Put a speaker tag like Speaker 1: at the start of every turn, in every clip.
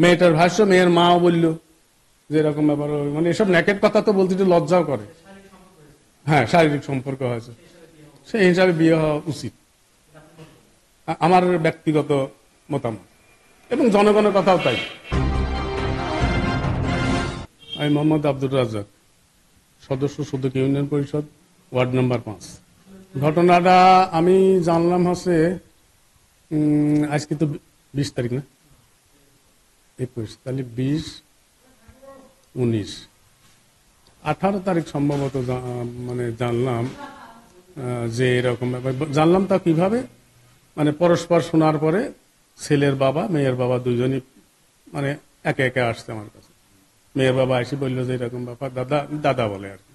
Speaker 1: মেয়েটার ভাষ্য, মেয়ের মাও বলল যে এরকম ব্যাপার, মানে এসব ন্যাকেট কথা তো বলতে একটু লজ্জাও করে। হ্যাঁ, শারীরিক সম্পর্ক হয়েছে, সেই হিসাবে বিয়ে হওয়া উচিত, আমার ব্যক্তিগত মতামত, এবং জনগণের কথাও তাই। আমি মোহাম্মদ আব্দুর রাজ্জাক, সদস্য সদক ইউনিয়ন পরিষদ, ওয়ার্ড নাম্বার 5। ঘটনাটা আমি জানলাম হচ্ছে আজকে তো 20 তারিখ না, 21, তাহলে 20, 19, 18 তারিখ সম্ভবত মানে জানলাম যে এরকম ব্যাপার। জানলাম তা কিভাবে, মানে পরস্পর শোনার পরে ছেলের বাবা মেয়ের বাবা দুজনই মানে একে একে আসছে আমার কাছে। মেয়ের বাবা এসে বললো যে এরকম ব্যাপার, দাদা দাদা বলে আর কি।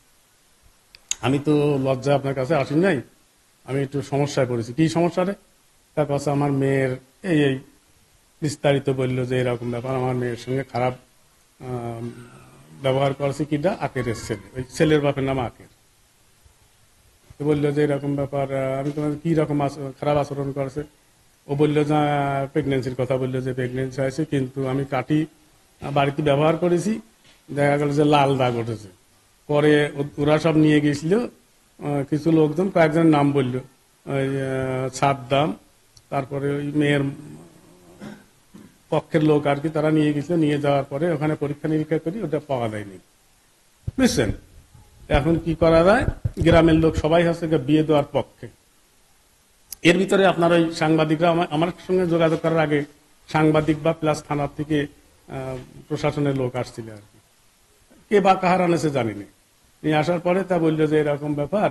Speaker 1: আমি তো লজ্জা আপনার কাছে আসি নাই, আমি একটু সমস্যায় পড়েছি। কি সমস্যারে? তার কাছে আমার মেয়ের এই এই বিস্তারিত বললো যে এরকম ব্যাপার, আমার মেয়ের সঙ্গে খারাপ ব্যবহার করেছে কিটা, আকেরের ছেলে, ওই ছেলের বাপের নাম আকের। বললো যে এরকম ব্যাপার, আমি তোমার কি রকম খারাপ আচরণ করেছে। ও বললো যে প্রেগনেন্সির কথা বললো, যে প্রেগনেন্সি হয়েছে, কিন্তু আমি কাটি বাড়িতে ব্যবহার করেছি, দেখা গেল যে লাল দাগ উঠেছে। পরে ওরা সব নিয়ে গেছিল, কিছু লোকজন কয়েকজনের নাম বললো, ওই সাদ্দাম, তারপরে ওই মেয়ের পক্ষের লোক আর কি, তারা নিয়ে গেছিল। নিয়ে যাওয়ার পরে ওখানে পরীক্ষা নিরীক্ষা করি, ওটা পাওয়া যায়নি, বুঝছেন। এখন কি করা যায়, গ্রামের লোক সবাই হচ্ছে বিয়ে দেওয়ার পক্ষে। এর ভিতরে আপনার ওই সাংবাদিকরা আমার সঙ্গে যোগাযোগ করার আগে সাংবাদিক বা প্লাস থানার থেকে প্রশাসনের লোক আসছিল আর কি, কে বা কাহার আনেছে জানিনি। নিয়ে আসার পরে তা বললো যে এরকম ব্যাপার।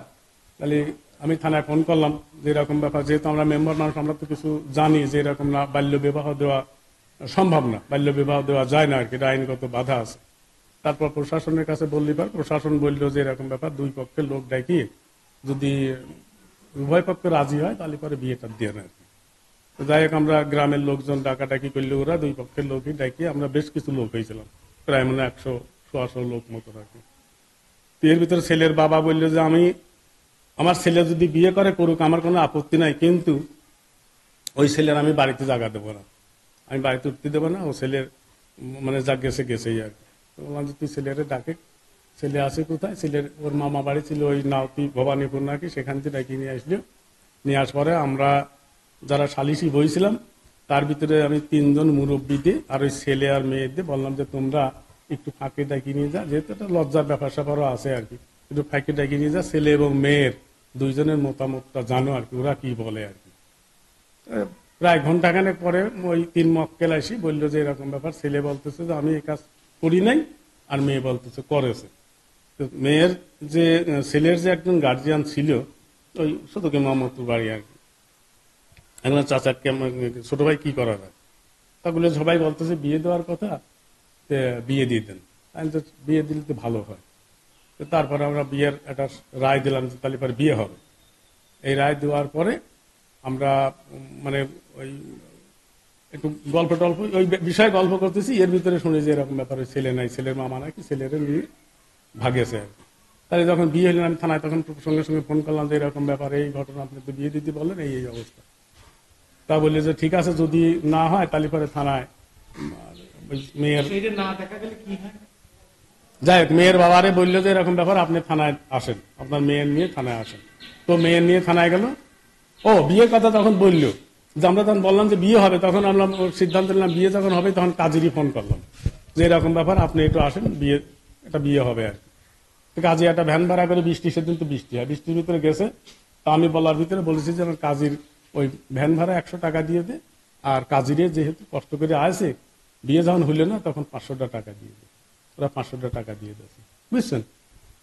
Speaker 1: তাহলে আমি থানায় ফোন করলাম যে এরকম ব্যাপার, যেহেতু আমরা মেম্বার মানুষ, আমরা তো কিছু জানি যে এরকম না, বাল্য বিবাহ দেওয়া সম্ভব না, বাল্য বিবাহ দেওয়া যায় না আর কি, এটা আইনগত বাধা আছে। তারপর প্রশাসনের কাছে বললি পার, প্রশাসন বলল যে এরকম ব্যাপার, দুই পক্ষের লোক ডাকিয়ে যদি উভয় পক্ষ রাজি হয় তাহলে পরে বিয়েটা দিয়ে না আর কি। তো যাই হোক, আমরা গ্রামের লোকজন ডাকাডাকি করলে, ওরা দুই পক্ষের লোকই ডাকিয়ে, আমরা বেশ কিছু লোক হয়েছিলাম, প্রায় মানে 100-150 লোক মতো আর কি। এর ভিতরে ছেলের বাবা বলল যে আমার ছেলে যদি বিয়ে করে করুক, আমার কোনো আপত্তি নাই, কিন্তু ওই ছেলের আমি বাড়িতে জায়গা দেবো না, আমি বাড়িতে উঠতে দেবো না, ও ছেলের মানে যা গেছে গেছেই আর কি। বললাম যে তুই ছেলেরে ডাকে, ছেলে আসে কোথায়, ছেলের ওর মামা বাড়ি ছিল ওই নাওতি ভবানীপুর নাকি, সেখান থেকে ডাকি নিয়ে আসলো। নিয়ে আসার পরে আমরা যারা সালিশি বইছিলাম, তার ভিতরে আমি 3 জন মুরব্বী দিয়ে আর ওই ছেলে আর মেয়েদের বললাম যে তোমরা একটু ফাঁকে ডাকি নিয়ে যা, যেহেতু একটা লজ্জার ব্যাপার স্যাপারও আছে আর কি, একটু ফাঁকে ডাকি নিয়ে যা, ছেলে এবং মেয়ের দুইজনের মতামতটা জানো আর কি, ওরা কি বলে আর কি। প্রায় ঘন্টাখানেক পরে ওই 3 মক্কেল আসি বললো যে এরকম ব্যাপার, ছেলে বলতেছে যে আমি এই কাজ করি নাই, আর মেয়ে বলতেছে করেছে। তো মেয়ের যে ছেলের যে একজন গার্জিয়ান ছিল, ওই সদকে মোহাম্মদপুর বাড়ি আর কি, এখন চাচাকে ছোট ভাই কি করা যায়, তাগুলো সবাই বলতেছে বিয়ে দেওয়ার কথা, বিয়ে দিয়ে দেন, আমি তো বিয়ে দিলে তো ভালো হয়। তো তারপরে আমরা বিয়ের একটা রায় দিলাম যে তাহলে পরে বিয়ে হবে। এই রায় দেওয়ার পরে আমরা মানে ওই একটু গল্প টল্প ওই বিষয়ে গল্প করতেছি, এর ভিতরে শুনে যে এরকম ব্যাপারে ছেলে নাই, ছেলের মামা নাকি ছেলেরা নিয়ে ভাগিয়েছে আর কি। তাহলে যখন বিয়ে হলেন আমি থানায় তখন সঙ্গে সঙ্গে ফোন করলাম যে এরকম ব্যাপারে, এই ঘটনা, আপনি তো বিয়ে দিতে বললেন, এই অবস্থা। তা বললে যে ঠিক আছে, যদি না হয় তাহলে পরে থানায় মেয়ের যাই হোক, মেয়ের বাবারে বললো যে এরকম ব্যাপার, আপনি থানায় আসেন, আপনার মেয়ের নিয়ে থানায় আসেন। তো মেয়ের নিয়ে থানায় গেল। ও বিয়ের কথা তখন বললো যে, আমরা তখন বললাম যে বিয়ে হবে, তখন আমরা সিদ্ধান্ত নিলাম বিয়ে যখন হবে তখন কাজীরই ফোন করলাম যে এরকম ব্যাপার, আপনি একটু আসেন, বিয়ে এটা বিয়ে হবে আর কি। কাজী একটা ভ্যান ভাড়া করে, বৃষ্টি, সেদিন তো বৃষ্টি হয়, বৃষ্টির ভিতরে গেছে। তা আমি বলার ভিতরে বলেছি যে আমার কাজীর ওই ভ্যান ভাড়া 100 টাকা দিয়ে দে, আর কাজীরে যেহেতু কষ্ট করে আসে, বিয়ে যখন হইল না তখন 500 টাকা দিয়ে দে। ওরা 500 টাকা দিয়ে দিয়েছে, বুঝছেন।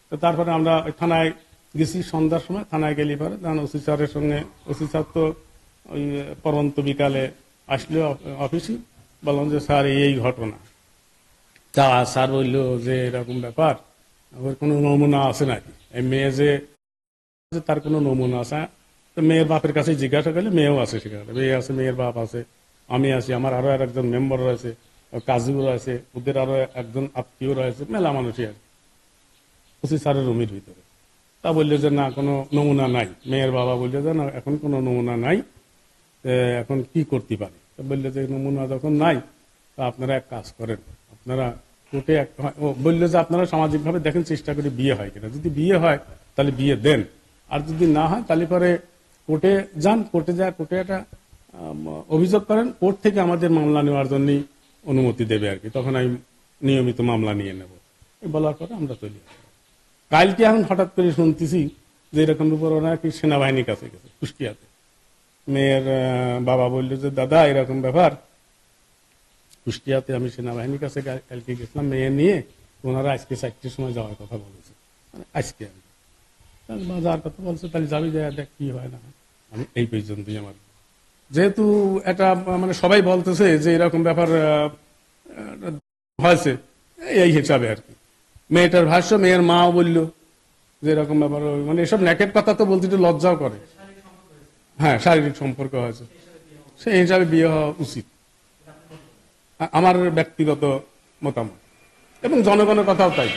Speaker 1: তো তারপরে আমরা থানায় গেছি, সন্ধ্যার সময় থানায় গেলি পরে তখন ওসি স্যারের সঙ্গে, ওসি স্যার তো ওই পরন্ত বিকালে আসলো অফিসে, বললাম যে স্যার এই ঘটনা। তা স্যার বললো যে এরকম ব্যাপার, ওর কোনো নমুনা আছে নাকি, এই মেয়ে যে তার কোনো নমুনা আছে। তো মেয়ের বাপের কাছে জিজ্ঞাসা করলে মেয়েও আছে সেখানে, মেয়ে আছে, মেয়ের বাপ আছে, আমি আছি, আমার আরো একজন মেম্বার রয়েছে, কাজীও রয়েছে, ওদের আরো একজন আত্মীয় রয়েছে, মেলা মানুষই আর ওসি স্যারের রুমের ভিতরে। তা বললো যে না, কোনো নমুনা নাই। মেয়ের বাবা বললো যে না, এখন কোনো নমুনা নাই, এখন কি করতে পারে। বললো যে নমুনা যখন নাই, তা আপনারা এক কাজ করেন, আপনারা কোর্টে বললো যে আপনারা সামাজিকভাবে দেখেন চেষ্টা করে বিয়ে হয় কিনা, যদি বিয়ে হয় তাহলে বিয়ে দেন, আর যদি না হয় তাহলে পরে কোর্টে যান, কোর্টে যা কোর্টে একটা অভিযোগ করেন, কোর্ট থেকে আমাদের মামলা নেওয়ার জন্য অনুমতি দেবে আর কি, তখন আমি নিয়মিত মামলা নিয়ে নেব। বলার পরে আমরা চলি। কালকে এখন হঠাৎ করে শুনতেছি যে এরকম উপর ওরা কি সেনাবাহিনীর কাছে গেছে কুষ্টিয়াতে। মেয়ের বাবা বলল যে দাদা এরকম ব্যাপার, কুষ্টিয়াতে আমি সেনাবাহিনীর কাছে কালকে গেছিলাম মেয়ে নিয়ে, ওনারা আজকে 4টের সময় যাওয়ার কথা বলেছে, মানে আজকে যাওয়ার কথা বলছে, তাহলে যাবি যায় দেখ কি হয় না। আমি এই পর্যন্তই আমার, যেহেতু এটা মানে সবাই বলতেছে যে এরকম ব্যাপার হয়েছে, এই হিসাবে আর কি। মেয়েটার ভাষ্য, মেয়ের মাও বলল যে এরকম ব্যাপার, মানে এসব ন্যাকেট কথা তো বলতে একটু লজ্জাও করে। হ্যাঁ, শারীরিক সম্পর্ক হয়েছে, সেই হিসাবে বিয়ে হওয়া উচিত, আমার ব্যক্তিগত মতামত, এবং জনগণের কথাও তাই।